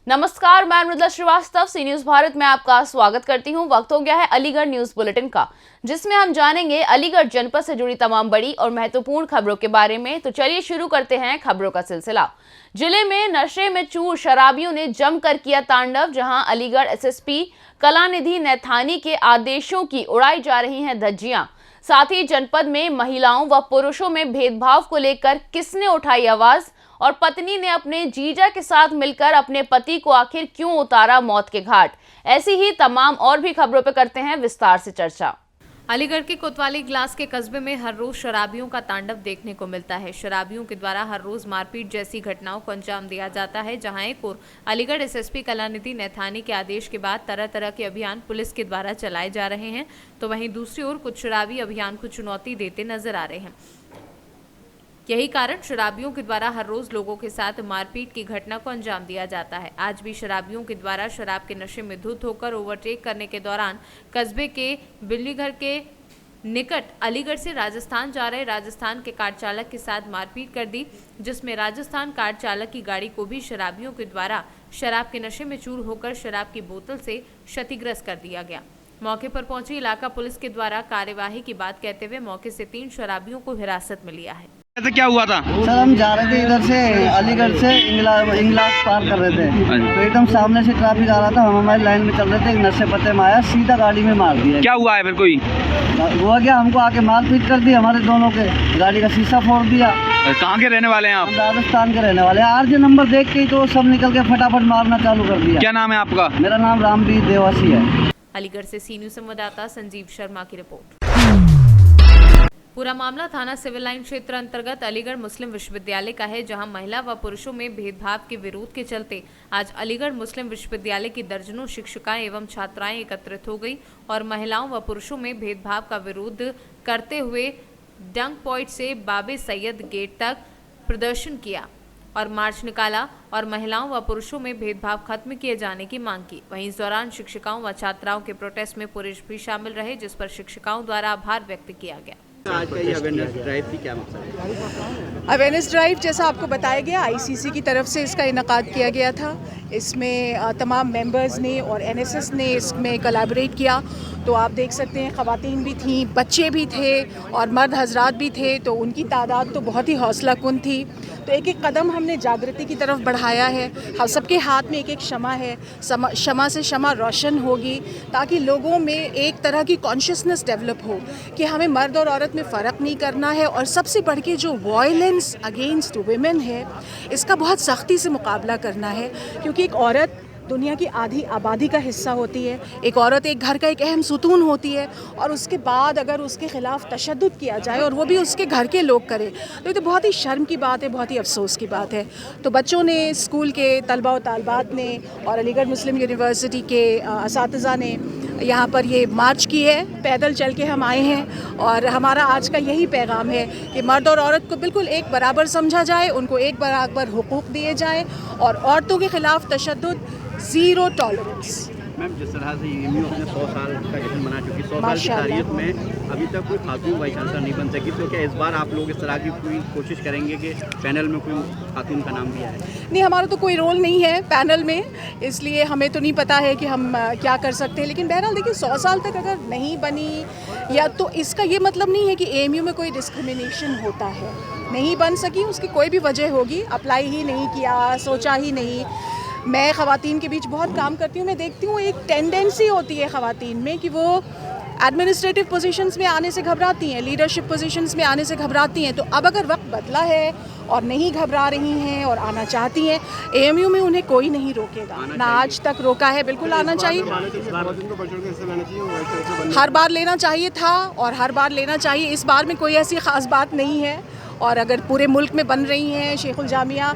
नमस्कार, मैं मृदुला श्रीवास्तव सी न्यूज भारत में आपका स्वागत करती हूं। वक्त हो गया है अलीगढ़ न्यूज बुलेटिन का, जिसमें हम जानेंगे अलीगढ़ जनपद से जुड़ी तमाम बड़ी और महत्वपूर्ण खबरों के बारे में। तो चलिए शुरू करते हैं खबरों का सिलसिला। जिले में नशे में चूर शराबियों ने जमकर किया तांडव, जहां अलीगढ़ एसएसपी कलानिधि नैथानी के आदेशों की उड़ाई जा रही हैं धज्जियां। साथ ही जनपद में महिलाओं व पुरुषों में भेदभाव को लेकर किसने उठाई आवाज, और पत्नी ने अपने जीजा के साथ मिलकर अपने पति को आखिर क्यों उतारा मौत के घाट। ऐसी ही तमाम और भी खबरों पर करते हैं विस्तार से चर्चा। अलीगढ़ के कोतवाली ग्लास के कस्बे में हर रोज शराबियों का तांडव देखने को मिलता है। शराबियों के द्वारा हर रोज मारपीट जैसी घटनाओं को अंजाम दिया जाता है। जहां एक ओर अलीगढ़ एसएसपी कलानिधि नैथानी के आदेश के बाद तरह तरह के अभियान पुलिस के द्वारा चलाए जा रहे हैं, तो वहीं दूसरी ओर कुछ शराबी अभियान को चुनौती देते नजर आ रहे हैं। यही कारण शराबियों के द्वारा हर रोज लोगों के साथ मारपीट की घटना को अंजाम दिया जाता है। आज भी शराबियों के द्वारा शराब के नशे में धुत होकर ओवरटेक करने के दौरान कस्बे के बिल्लीघर के निकट अलीगढ़ से राजस्थान जा रहे राजस्थान के कार चालक के साथ मारपीट कर दी, जिसमें राजस्थान कार चालक की गाड़ी को भी शराबियों के द्वारा शराब के नशे में चूर होकर शराब की बोतल से क्षतिग्रस्त कर दिया गया। मौके पर पहुंची इलाका पुलिस के द्वारा कार्यवाही की बात कहते हुए मौके से 3 शराबियों को हिरासत में लिया है। ऐसे क्या हुआ था? सर, हम जा रहे थे इधर से अलीगढ़ से इंगलास पार कर रहे थे, तो एकदम सामने से ट्रैफिक आ रहा था। हम हमारी लाइन में चल रहे थे, एक नशे पत्ते में आया, सीधा गाड़ी में मार दिया। क्या हुआ है फिर? कोई हुआ क्या, हमको आके मारपीट कर दी, हमारे दोनों के गाड़ी का शीशा फोड़ दिया। कहाँ के रहने वाले हैं आप? राजस्थान के रहने वाले हैं। आरजे नंबर देख के ही तो सब निकल के फटाफट मारना चालू कर दिया। क्या नाम है आपका? मेरा नाम रामवीर देवासी है। अलीगढ़ से सी न्यूज संवाददाता संजीव शर्मा की रिपोर्ट। पूरा मामला थाना सिविल लाइन क्षेत्र अंतर्गत अलीगढ़ मुस्लिम विश्वविद्यालय का है, जहां महिला व पुरुषों में भेदभाव के विरोध के चलते आज अलीगढ़ मुस्लिम विश्वविद्यालय की दर्जनों शिक्षिकाएं एवं छात्राएं एकत्रित हो गई और महिलाओं व पुरुषों में भेदभाव का विरोध करते हुए डंक पॉइंट से बाबे सैयद गेट तक प्रदर्शन किया और मार्च निकाला और महिलाओं व पुरुषों में भेदभाव खत्म किए जाने की मांग की। वहीं इस दौरान शिक्षिकाओं व छात्राओं के प्रोटेस्ट में पुरुष भी शामिल रहे, जिस पर शिक्षिकाओं द्वारा आभार व्यक्त किया गया। आज का ये अवेयरनेस ड्राइव थी, क्या मकसद है? अवेयरनेस ड्राइव जैसा आपको बताया गया, आईसीसी की तरफ से इसका इनकाद किया गया था। इसमें तमाम मेंबर्स ने और एनएसएस ने इसमें कोलैबोरेट किया। तो आप देख सकते हैं ख़वातीन भी थीं, बच्चे भी थे और मर्द हजरात भी थे, तो उनकी तादाद तो बहुत ही हौसला कुन थी। तो एक एक कदम हमने जागृति की तरफ बढ़ाया है। हम सबके हाथ में एक एक शमा है, शमा से शमा रोशन होगी, ताकि लोगों में एक तरह की कॉन्शियसनेस डेवलप हो कि हमें मर्द और औरत में फ़र्क नहीं करना है। और सबसे बढ़ के जो वायलेंस अगेंस्ट वुमेन है, इसका बहुत सख्ती से मुकाबला करना है, क्योंकि एक औरत दुनिया की आधी आबादी का हिस्सा होती है। एक औरत एक घर का एक अहम सुतून होती है, और उसके बाद अगर उसके ख़िलाफ़ तशद्दुद किया जाए और वो भी उसके घर के लोग करें, तो ये तो बहुत ही शर्म की बात है, बहुत ही अफसोस की बात है। तो बच्चों ने, स्कूल के तलबा और तालबात ने और अलीगढ़ मुस्लिम यूनिवर्सिटी के असातिज़ा ने यहाँ पर ये मार्च की है। पैदल चल के हम आए हैं और हमारा आज का यही पैगाम है कि मर्द और औरत को बिल्कुल एक बराबर समझा जाए, उनको एक बराबर हुकूक दिए जाए और औरतों के ख़िलाफ़ तशद्दुद ज़ीरो टॉलरेंस। मैम, जिस तरह से यूएमयू अपने 100 साल का जश्न मना चुकी, 100 साल की तारीख में अभी तक कोई खातून वाइस चांसलर नहीं बन सकी, तो क्या इस बार आप लोग इस तरह की कोई कोशिश करेंगे कि पैनल में कोई खातून का नाम भी आए? नहीं, हमारा तो कोई रोल नहीं है पैनल में, इसलिए हमें तो नहीं पता है कि हम क्या कर सकते हैं। लेकिन बहरहाल देखिए, 100 साल तक अगर नहीं बनी, या तो इसका ये मतलब नहीं है कि एएमयू में कोई डिस्क्रिमिनेशन होता है। नहीं बन सकी, उसकी कोई भी वजह होगी, अप्लाई ही नहीं किया, सोचा ही नहीं। मैं ख़वातीन के बीच बहुत काम करती हूँ, मैं देखती हूँ एक टेंडेंसी होती है ख़वातीन में कि वो एडमिनिस्ट्रेटिव पोजीशंस में आने से घबराती हैं, लीडरशिप पोजीशंस में आने से घबराती हैं। तो अब अगर वक्त बदला है और नहीं घबरा रही हैं और आना चाहती हैं, एएमयू में उन्हें कोई नहीं रोकेगा, ना आज तक रोका है। बिल्कुल आना चाहिए, हर बार लेना चाहिए था और हर बार लेना चाहिए। इस बार में कोई ऐसी ख़ास बात नहीं है, और अगर पूरे मुल्क में बन रही हैं शेखाउल जामिया,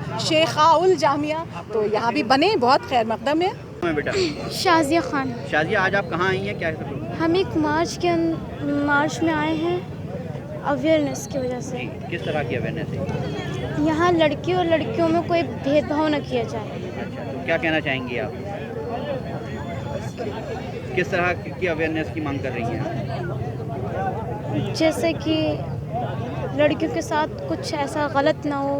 तो यहाँ भी बने, बहुत खैर मकदम है। बेटा शाजिया खान। शाजिया, आज आप कहाँ आई हैं, क्या? हम एक मार्च में आए हैं अवेयरनेस की वजह से। किस तरह की अवेयरनेस है? यहाँ लड़की और लड़कियों में कोई भेदभाव न किया जाए। अच्छा, तो क्या कहना चाहेंगी आप? किस तरह की अवेयरनेस की मांग कर रही हैं? जैसे कि लड़कियों के साथ कुछ ऐसा गलत ना हो,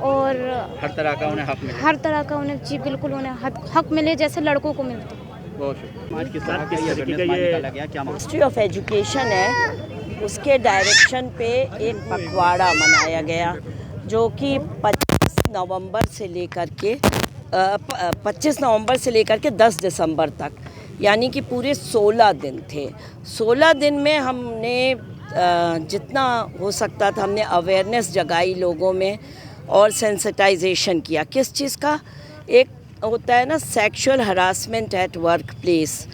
और हर तरह का उन्हें हक मिले। हर तरह का उन्हें जी बिल्कुल उन्हें हक मिले जैसे लड़कों को मिलता है। बहुत शुक्रिया। आज किस तरह का ये अवेयरनेस मार्च निकाला गया, क्या मामला? मिनिस्ट्री ऑफ एजुकेशन है, उसके डायरेक्शन पे एक पखवाड़ा मनाया गया जो कि 25 नवंबर से लेकर के 10 दिसंबर तक, यानी कि पूरे 16 दिन थे। 16 दिन में हमने जितना हो सकता था हमने अवेयरनेस जगाई लोगों में और सेंसिटाइजेशन किया। किस चीज़ का? एक होता है ना sexual harassment at work place,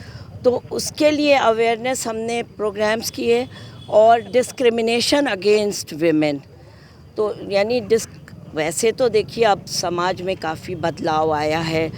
तो उसके लिए अवेयरनेस हमने प्रोग्राम्स किए और डिस्क्रिमिनेशन अगेंस्ट विमेन। तो यानी वैसे तो देखिए अब समाज में काफ़ी बदलाव आया है,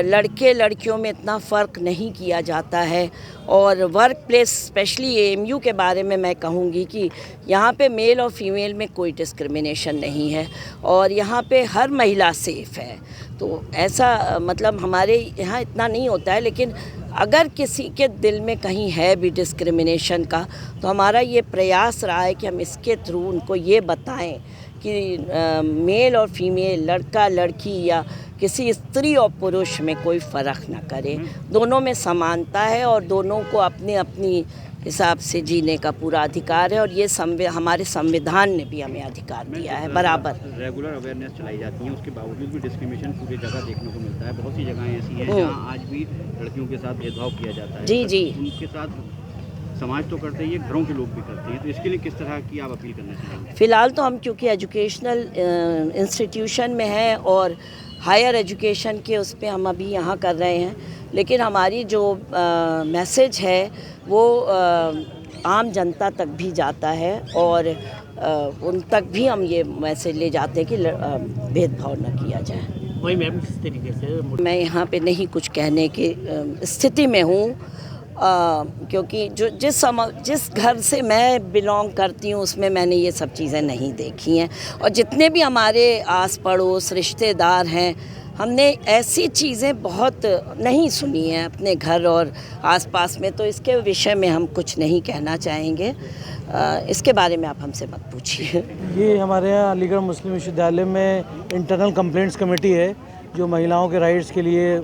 लड़के लड़कियों में इतना फ़र्क नहीं किया जाता है और वर्क प्लेस स्पेशली एएमयू के बारे में मैं कहूँगी कि यहाँ पे मेल और फीमेल में कोई डिस्क्रिमिनेशन नहीं है और यहाँ पे हर महिला सेफ़ है। तो ऐसा मतलब हमारे यहाँ इतना नहीं होता है, लेकिन अगर किसी के दिल में कहीं है भी डिस्क्रिमिनेशन का तो हमारा ये प्रयास रहा है कि हम इसके थ्रू उनको ये बताएं कि मेल और फीमेल, लड़का लड़की या किसी स्त्री और पुरुष में कोई फ़र्क ना करे, दोनों में समानता है और दोनों को अपनी अपनी हिसाब से जीने का पूरा अधिकार है और ये हमारे संविधान ने भी हमें अधिकार दिया है बराबर। रेगुलर अवेयरनेस चलाई जाती है, उसके बावजूद भी डिस्क्रिमिनेशन पूरी जगह देखने को मिलता है। बहुत सी जगहें ऐसी हैं जहाँ आज भी लड़कियों के साथ भेदभाव किया जाता है। जी उनके साथ समाज तो करते ही है, घरों के लोग भी करते हैं, तो इसके लिए किस तरह की आप अपील करना चाहेंगे? फ़िलहाल तो हम क्योंकि एजुकेशनल इंस्टीट्यूशन में हैं और हायर एजुकेशन के उस पर हम अभी यहाँ कर रहे हैं, लेकिन हमारी जो मैसेज है वो आम जनता तक भी जाता है और उन तक भी हम ये मैसेज ले जाते हैं कि भेदभाव न किया जाए। वही मैम किस तरीके से मैं यहाँ पे नहीं कुछ कहने की स्थिति में हूँ क्योंकि जो जिस घर से मैं बिलोंग करती हूँ उसमें मैंने ये सब चीज़ें नहीं देखी हैं और जितने भी हमारे आस पड़ोस रिश्तेदार हैं हमने ऐसी चीज़ें बहुत नहीं सुनी हैं अपने घर और आसपास में, तो इसके विषय में हम कुछ नहीं कहना चाहेंगे। इसके बारे में आप हमसे मत पूछिए। ये हमारे यहाँ अलीगढ़ मुस्लिम विश्वविद्यालय में इंटरनल कंप्लेंट्स कमेटी है जो महिलाओं के राइट्स के लिए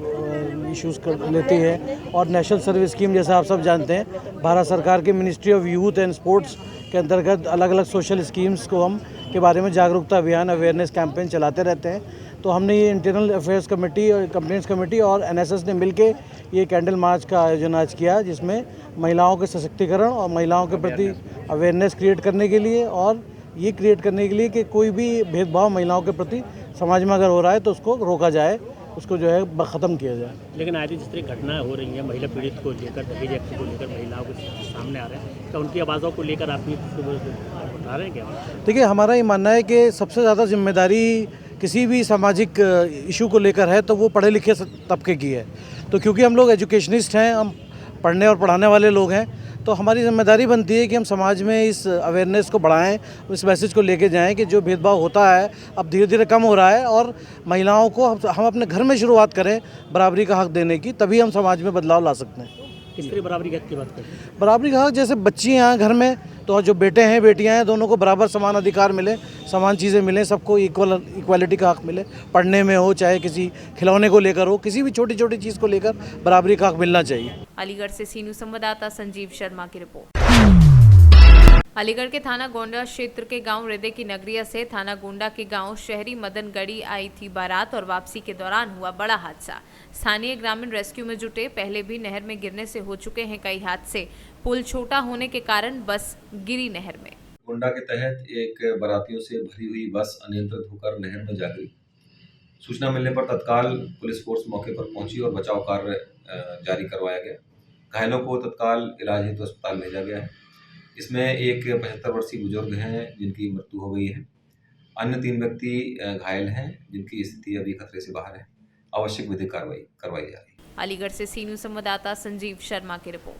इश्यूज़ कर लेती है और नेशनल सर्विस स्कीम जैसा आप सब जानते हैं भारत सरकार के ministry of youth and sports के अंतर्गत अलग अलग सोशल स्कीम्स को हम के बारे में जागरूकता अभियान अवेयरनेस कैंपेन चलाते रहते हैं। तो हमने ये इंटरनल अफेयर्स कमेटी और कंप्लेंट्स कमेटी और एनएसएस ने मिलके ये कैंडल मार्च का आयोजन आज किया, जिसमें महिलाओं के सशक्तिकरण और महिलाओं के प्रति अवेयरनेस क्रिएट करने के लिए और ये क्रिएट करने के लिए कि कोई भी भेदभाव महिलाओं के प्रति समाज में अगर हो रहा है तो उसको रोका जाए, उसको जो है ख़त्म किया जाए। लेकिन आज जिस तरह घटनाएं हो रही हैं महिला पीड़ित को लेकर, दहेज एक्ट को लेकर महिलाओं के सामने आ रहे हैं, क्या उनकी आवाज़ों को लेकर आप उठा रहे हैं क्या? देखिए हमारा ये मानना है कि सबसे ज़्यादा जिम्मेदारी किसी भी सामाजिक इशू को लेकर है तो वो पढ़े लिखे तबके की है। तो क्योंकि हम लोग एजुकेशनिस्ट हैं, हम पढ़ने और पढ़ाने वाले लोग हैं, तो हमारी जिम्मेदारी बनती है कि हम समाज में इस अवेयरनेस को बढ़ाएं, इस मैसेज को लेके जाएं कि जो भेदभाव होता है अब धीरे धीरे कम हो रहा है और महिलाओं को हम अपने घर में शुरुआत करें बराबरी का हक देने की, तभी हम समाज में बदलाव ला सकते हैं। किस तरह बराबरी का हक की बात करते हैं? बराबरी का हक जैसे बच्ची हैं घर में तो जो बेटे हैं बेटियां हैं दोनों को बराबर समान अधिकार मिले, समान चीज़ें मिलें, सबको इक्वालिटी का हक मिले, पढ़ने में हो चाहे किसी खिलौने को लेकर हो, किसी भी छोटी छोटी चीज़ को लेकर बराबरी का हक मिलना चाहिए। अलीगढ़ से सी न्यूज़ संवाददाता संजीव शर्मा की रिपोर्ट। अलीगढ़ के थाना गोंडा क्षेत्र के गांव हृदय की नगरिया से थाना गोंडा के गांव शहरी मदनगढ़ी आई थी बारात और वापसी के दौरान हुआ बड़ा हादसा। स्थानीय ग्रामीण रेस्क्यू में जुटे, पहले भी नहर में गिरने से हो चुके हैं कई हादसे, पुल छोटा होने के कारण बस गिरी नहर में। गोंडा के तहत एक बारातियों से भरी हुई बस अनियंत्रित होकर नहर में जा गिरी। सूचना मिलने पर तत्काल पुलिस फोर्स मौके पर पहुंची और बचाव कार्य जारी करवाया गया। घायलों को तत्काल इलाज हेतु अस्पताल भेजा गया है। इसमें एक 75 वर्षीय बुजुर्ग हैं जिनकी मृत्यु हो गई है। अन्य 3 व्यक्ति घायल हैं जिनकी स्थिति अभी खतरे से बाहर है। आवश्यक विधिक कार्रवाई करवाई जा रही है। अलीगढ़ से सी न्यूज़ संवाददाता संजीव शर्मा की रिपोर्ट।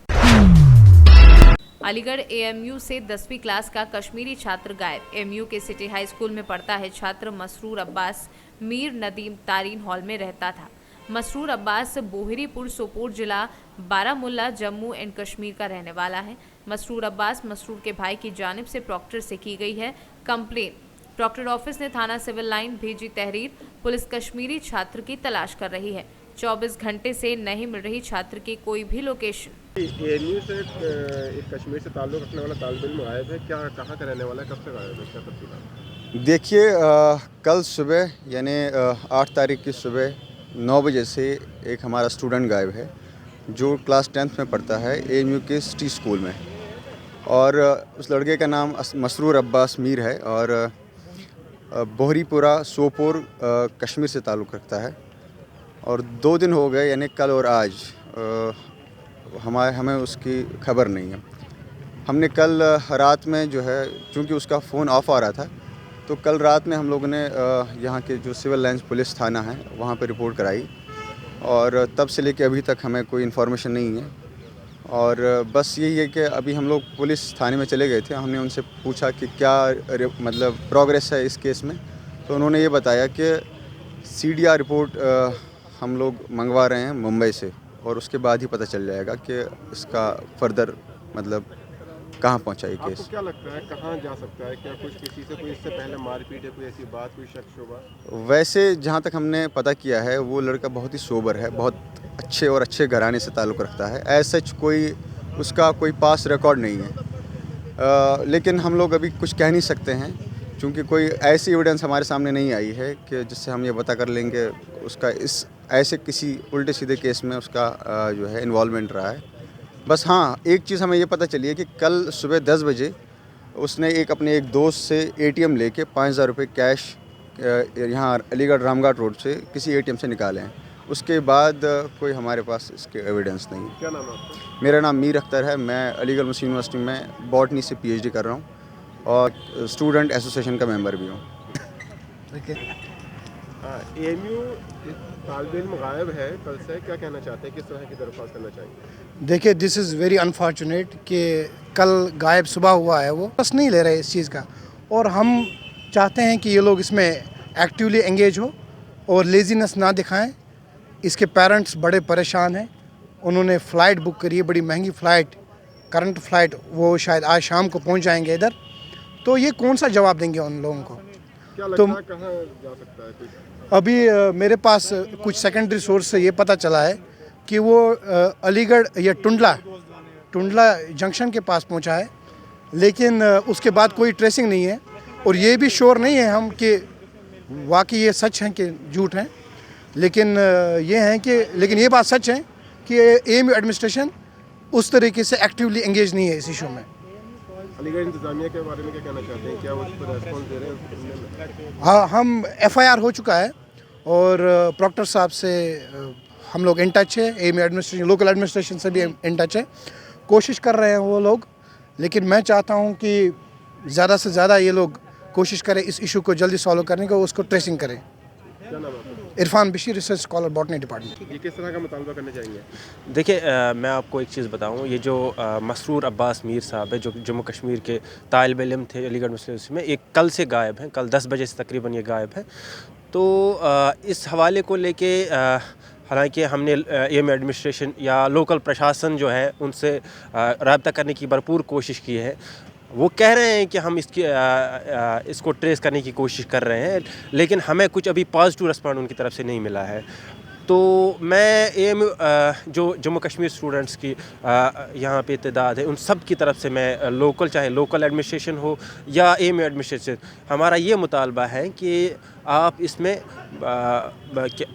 अलीगढ़ एएमयू से 10वीं क्लास का कश्मीरी छात्र गायब। एएमयू के सिटी हाई स्कूल में पढ़ता है छात्र मसरूर अब्बास मीर नदीम तारीन हॉल में रहता था। मसरूर अब्बास बोहरीपुर सोपोर जिला बारामुल्ला जम्मू एंड कश्मीर का रहने वाला है। मसरूर अब्बास मसरूर के भाई की जानिब से प्रॉक्टर से की गई है कंप्लेन। प्रॉक्टर ऑफिस ने थाना सिविल लाइन भेजी तहरीर। पुलिस कश्मीरी छात्र की तलाश कर रही है। 24 घंटे से नहीं मिल रही छात्र की कोई भी लोकेशन। एएमयू से एक कश्मीर से ताल्लुक़ रखने वाला तालिब इल्म गायब है, क्या कहाँ का रहने वाला है, कब से गायब है, क्या तफसीलात? देखिए, कल सुबह यानी 8 तारीख की सुबह 9 बजे से एक हमारा स्टूडेंट गायब है जो क्लास 10th में पढ़ता है एएमयू के सिटी स्कूल में। और उस लड़के का नाम मसरूर अब्बास मीर है और बोहरीपुरा सोपोर कश्मीर से ताल्लुक़ रखता है। और 2 दिन हो गए यानी कल और आज हमें उसकी खबर नहीं है। हमने कल रात में जो है, चूँकि उसका फ़ोन ऑफ आ रहा था, तो कल रात में हम लोगों ने यहाँ के जो सिविल लाइन्स पुलिस थाना है वहाँ पे रिपोर्ट कराई और तब से लेके अभी तक हमें कोई इन्फॉर्मेशन नहीं है। और बस यही है कि अभी हम लोग पुलिस थाने में चले गए थे, हमने उनसे पूछा कि क्या मतलब प्रोग्रेस है इस केस में, तो उन्होंने ये बताया कि CDR रिपोर्ट हम लोग मंगवा रहे हैं मुंबई से और उसके बाद ही पता चल जाएगा कि इसका फर्दर मतलब कहाँ पहुँचा ये केस। आपको क्या लगता है कहाँ जा सकता है? क्या कुछ किसी से कोई इससे पहले मारपीट है, कोई ऐसी बात, कोई शक शुबा? वैसे जहाँ तक हमने पता किया है वो लड़का बहुत ही सोबर है, बहुत अच्छे घराने से ताल्लुक़ रखता है। एज सच कोई उसका कोई पास रिकॉर्ड नहीं है, लेकिन हम लोग अभी कुछ कह नहीं सकते हैं क्योंकि कोई ऐसी एविडेंस हमारे सामने नहीं आई है कि जिससे हम ये पता कर लेंगे उसका इस ऐसे किसी उल्टे सीधे केस में उसका जो है इन्वॉल्वमेंट रहा है। बस हाँ, एक चीज़ हमें ये पता चली है कि कल सुबह 10 बजे उसने अपने एक दोस्त से ATM लेके 5,000 रुपये कैश यहाँ अलीगढ़ रामघाट रोड से किसी ATM से निकाले हैं। उसके बाद कोई हमारे पास इसके एविडेंस नहीं है। क्या नाम है आपका? मेरा नाम मीर अख्तर है, मैं अलीगढ़ मुस्लिम यूनिवर्सिटी में बॉटनी से PhD कर रहा हूँ और स्टूडेंट एसोसिएशन का मेंबर भी हूँ। एएमयू तालिब इल्म गायब है कल से, क्या कहना चाहते हैं, किस तरह की दरख्वास्त करना चाहिए? देखिए, दिस इज़ वेरी अनफॉर्चुनेट कि कल गायब सुबह हुआ है, वो बस नहीं ले रहे इस चीज़ का। और हम चाहते हैं कि ये लोग इसमें एक्टिवली एंगेज हो और लेजीनेस ना दिखाएं। इसके पेरेंट्स बड़े परेशान हैं, उन्होंने फ़्लाइट बुक करी है, बड़ी महंगी फ़्लाइट, करंट फ़्लाइट, वो शायद आज शाम को पहुंच जाएंगे इधर। तो ये कौन सा जवाब देंगे उन लोगों को? क्या लगता है कहाँ जा सकता है कुछ? अभी मेरे पास कुछ सेकेंडरी सोर्स से ये पता चला है कि वो अलीगढ़ या टुंडला जंक्शन के पास पहुंचा है, लेकिन उसके बाद कोई ट्रेसिंग नहीं है। और ये भी श्योर नहीं है हम कि वाकई ये सच हैं कि झूठ हैं, लेकिन ये बात सच है कि एएमयू एडमिनिस्ट्रेशन उस तरीके से एक्टिवली एंगेज नहीं है इस इशू में। अलीगढ़ इंतजामिया के बारे में क्या कहना चाहते हैं, क्या वो उस पर रेस्पॉन्स दे रहे हैं? हाँ, हम FIR हो चुका है और प्रॉक्टर साहब से हम लोग इन टच है, एएमयू एडमिनिस्ट्रेशन, लोकल एडमिनिस्ट्रेशन से भी इन टच है, कोशिश कर रहे हैं वो लोग। लेकिन मैं चाहता हूँ कि ज़्यादा से ज़्यादा ये लोग कोशिश करें इस इशू को जल्दी सॉल्व करने का, उसको ट्रेसिंग करें। क्या नाम है? Irfan Bishi, research scholar, botany department. ये किस तरह का मुतालबा करने चाहेंगे? देखिए, मैं आपको एक चीज़ बताऊं, ये जो मसरूर अब्बास मीर साहब है जो जम्मू कश्मीर के तालिब इल्म थे अलीगढ़ मुस्लिम यूनिवर्सिटी में, एक कल से गायब हैं, कल 10 बजे से तकरीबन ये गायब है। तो इस हवाले को लेके हालांकि हमने एएमयू एडमिनिस्ट्रेशन या लोकल प्रशासन जो है उनसे रब्ता करने की भरपूर कोशिश की है। वो कह रहे हैं कि हम इसको ट्रेस करने की कोशिश कर रहे हैं, लेकिन हमें कुछ अभी पॉजिटिव रिस्पॉन्ड उनकी तरफ से नहीं मिला है। तो मैं एएमयू जो जम्मू कश्मीर स्टूडेंट्स की यहाँ पे तादाद है, उन सब की तरफ से मैं लोकल, चाहे लोकल एडमिनिस्ट्रेशन हो या एएमयू एडमिनिस्ट्रेशन, हमारा ये मुतालबा है कि आप इसमें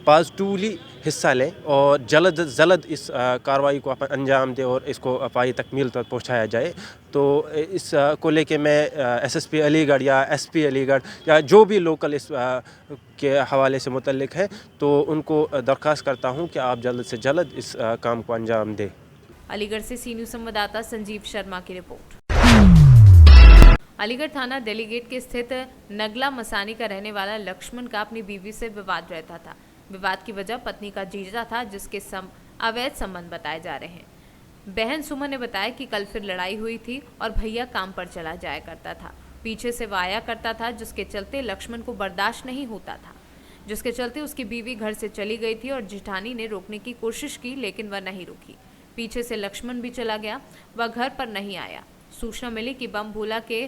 पॉजिटिवली हिस्सा लें और जल्द से जल्द इस कार्रवाई को अंजाम दें और इसको पाई तकमील तक पहुँचाया जाए। तो इस को लेके मैं SSP अलीगढ़ या SP अलीगढ़ या जो भी लोकल इस के हवाले से मुतल्लिक है, तो उनको दरख्वास्त करता हूँ कि आप जल्द से जल्द इस काम को अंजाम दें। अलीगढ़ से सी न्यूज़ संवाददाता संजीव शर्मा की रिपोर्ट। अलीगढ़ थाना डेलीगेट के स्थित नगला मसानी का रहने वाला लक्ष्मण का अपनी बीवी से विवाद रहता था। विवाद की वजह पत्नी का जीजा था, जिसके अवैध संबंध बताए जा रहे हैं। बहन सुमन ने बताया कि कल फिर लड़ाई हुई थी और भैया काम पर चला जाया करता था। पीछे से वो आया करता था, जिसके चलते लक्ष्मण को बर्दाश्त नहीं होता था, जिसके चलते उसकी बीवी घर से चली गई थी और जिठानी ने रोकने की कोशिश की, लेकिन वह नहीं रुकी। पीछे से लक्ष्मण भी चला गया, वह घर पर नहीं आया। सूचना मिली कि बम भूला के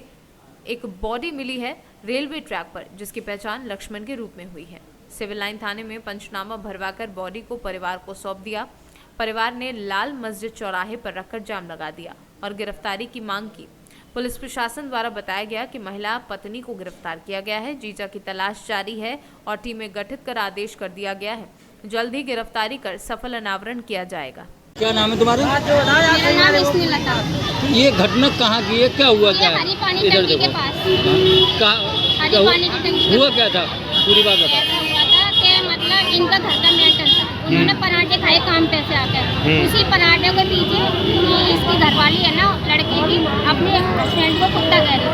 एक बॉडी मिली है रेलवे ट्रैक पर, जिसकी पहचान लक्ष्मण के रूप में हुई है। सिविल लाइन थाने में पंचनामा भरवाकर बॉडी को परिवार को सौंप दिया। परिवार ने लाल मस्जिद चौराहे पर रखकर जाम लगा दिया और गिरफ्तारी की मांग की। पुलिस प्रशासन द्वारा बताया गया कि महिला पत्नी को गिरफ्तार किया गया है। जीजा की तलाश जारी है और टीमें गठित कर आदेश कर दिया गया है। जल्द ही गिरफ्तारी कर सफल अनावरण किया जाएगा। क्या नाम है तुम्हारा? मेरा नाम इस्मिलता। ये घटना कहाँ की है, क्या हुआ? क्या हरी पानी इधर टंकी के देखो, पास। क्या पानी की टंकी हुआ क्या था, पूरी बात बताओ। ऐसा हुआ था कि मतलब इनका घर का मेंटेन था, उन्होंने पराठे खाए काम पे से आकर। उसी पराठे के पीछे इसकी घरवाली है ना लड़के की, अपने फ्रेंड को कुत्ता कह रही थी,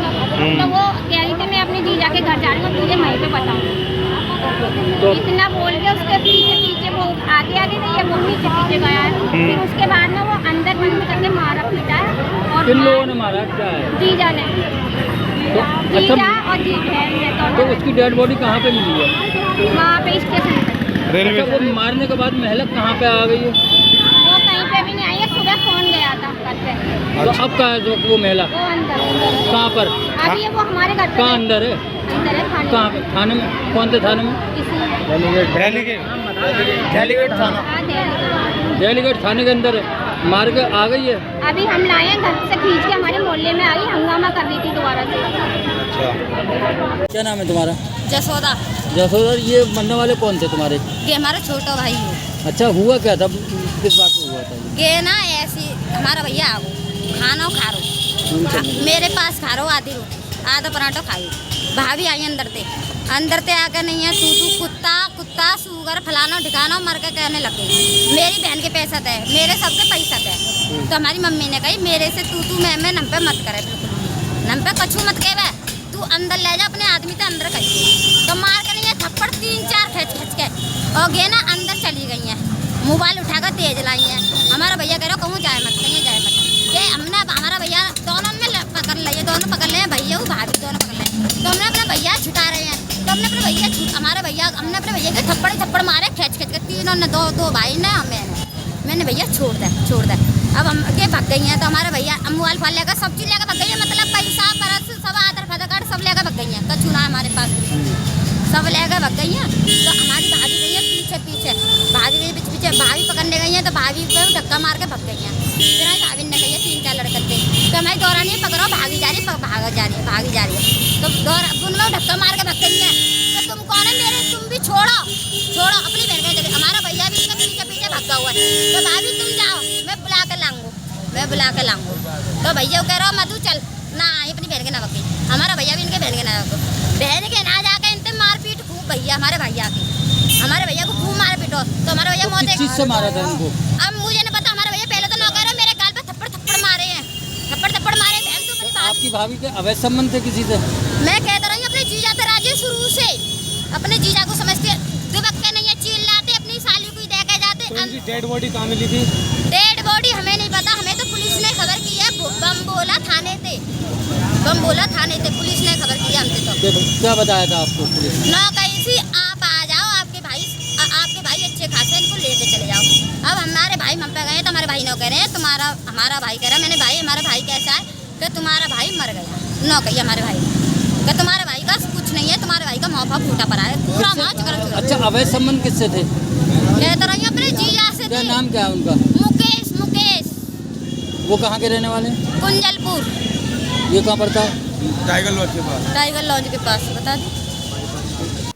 तो वो कह रही थी मैं अपने जीजा के घर जा रही हूँ, तुझे वहीं पे बताऊँ। तो इतना बोल के उसके पीछे वो आगे गई है, वो पीछे गया है। फिर उसके बाद में वो अंदर बंद करके मारा पीटा है। और किन लोगों ने मारा? क्या है? जीजा ने, जीजा और जीजा। तो उसकी डेड बॉडी कहाँ पे मिली है? वहाँ पे स्टेशन पे। रेलवे। वो मारने के बाद महिला कहाँ पे आ गई है? वो कहीं पे भी नहीं आई है, सुबह फोन गया था घर पे। तो अब कहाँ है वो महिला? वो अंदर। कहाँ पर? अभी वो हमारे घर पे। कहाँ अंदर है? अंदर है थाने। कहाँ पे? थाने में? कौन से थाने में? डेलीगेट थाने के अंदर है। मार के आ गई है। अभी हम लाए हैं घर से खींच के, हमारे मोहल्ले में आई, हंगामा कर रही थी दोबारा से। अच्छा, क्या नाम है तुम्हारा? जसोदा। जसोदा। ये मरने वाले कौन थे तुम्हारे? ये हमारा छोटा भाई है। अच्छा, हुआ क्या था, किस बात में हुआ था? ये ना ऐसी हमारा भैया आ खाना खा रो, मेरे पास खा रो आधी रोटी आधा पराठा खाई। भाभी आई अंदर ते आकर नहीं है तू कुत्ता कुत्ता सुगर फलाना ठिकाना मर के कहने लगे। मेरी बहन के पैसा थे, मेरे सबके पैसा थे। तो हमारी मम्मी ने कही मेरे से तू मैं नम पे मत करे, बिल्कुल नम पे कछू मत कहे, तू अंदर ले जा अपने आदमी से अंदर कही। तो मार कर नहीं है थप्पड़ 3-4 खींच के और गे ना अंदर चली गई हैं। मोबाइल उठाकर तेज लाई है। हमारा भैया कह रहा कहूँ जाए मत, कहीं जाए मत। ये हमने हमारा भैया दोनों में पकड़ लिए, दोनों पकड़ लिए, भैया वो भाभी दोनों पकड़ लिए। तो हमने अपना भैया छुटा रहे हैं, तो हमने अपने भैया हमने अपने भैया के थप्पड़ मारे खींच के, तीनों ने दो भाई ने मैंने भैया छोड़ दे। अब हम के भाग गई हैं। तो हमारा भैया मोबाइल फाल लेकर सब चीज़ लेकर भाग गई है, मतलब पैसा परस सब आधार कार्ड सब लेकर भाग गई हैं। कछू ना हमारे पास सब लेकर भाग गई हैं। तो हमारी भाभी गई है पीछे भाभी गई पीछे भाभी पकड़ने गई हैं। तो भाभी को धक्का मार के भाग गई हैं। फिर भाभी ने कही 3-4 लड़के थे, तो हमारी दौरानी पकड़ो भागी जा रही है। तो उनमें धक्का मार के भाग गई हैं। तो तुम कौन है मेरे, तुम भी छोड़ो अपनी बहन का चले। हमारा भैया भी उसके पीछे भागा हुआ है। तो भाभी तुम जाओ, मैं बुला के लाऊंगा। तो भैया कह रहा मधु चल ना, अपनी बहन के ना भाग गई। हमारा भैया भी इनके बहन के ना जाके इनसे मारपीट खूब भैया हमारे भैया को खूब मारपीट हो। तो हमारा भैया मौत किस चीज से मारा था इनको? अब मुझे नहीं पता। हमारे भैया पहले तो नौकर है, मेरे गाल पे थप्पड़ मारे हैं, थप्पड़ मारे। आपकी भाभी के अवैध संबंध थे किसी से? मैं कहता रही अपने जीजा से राजे शुरू से, अपने जीजा को समझते दुबक्के नहीं है, चिल्लाते अपनी साली को दे के जाते। तो इनकी डेड बॉडी कहाँ मिली थी? डेड बॉडी हमें नहीं पता, हमें तो पुलिस ने खबर की है। बम बोला थाने थे, पुलिस ने खबर की हमसे। तो क्या बताया था आपको पुलिस ने? ना कैसी आप आ जाओ, आपके भाई अच्छे खासे, इनको लेके चले जाओ। अब हमारे भाई हम पे गए तो हमारे भाई ने कह रहे हैं हमारा भाई कह रहा है, मैंने भाई हमारा भाई कैसा है कि तुम्हारा भाई मर गया। नौ कही हमारे भाई कि तुम्हारे भाई का कुछ नहीं है, तुम्हारे भाई का मौका फूटा पड़ा है पूरा माँ। अच्छा, अवैध संबंध किससे थे? कहते रहिए अपने जीजा से। क्या नाम क्या है उनका? मुकेश। वो कहाँ के रहने वाले? कुंजलपुर। ये कहाँ पड़ता है? टाइगर लॉन्ज के पास। बता दें।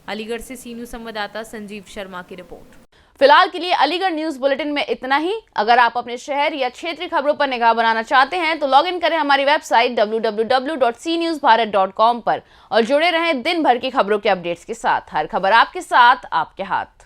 अलीगढ़ से सी न्यूज़ संवाददाता संजीव शर्मा की रिपोर्ट। फिलहाल के लिए अलीगढ़ न्यूज बुलेटिन में इतना ही। अगर आप अपने शहर या क्षेत्रीय खबरों पर निगाह बनाना चाहते हैं तो लॉग इन करें हमारी वेबसाइट www.cnewsbharat.com पर और जुड़े रहें दिन भर की खबरों के अपडेट्स के साथ। हर खबर आपके साथ, आपके हाथ।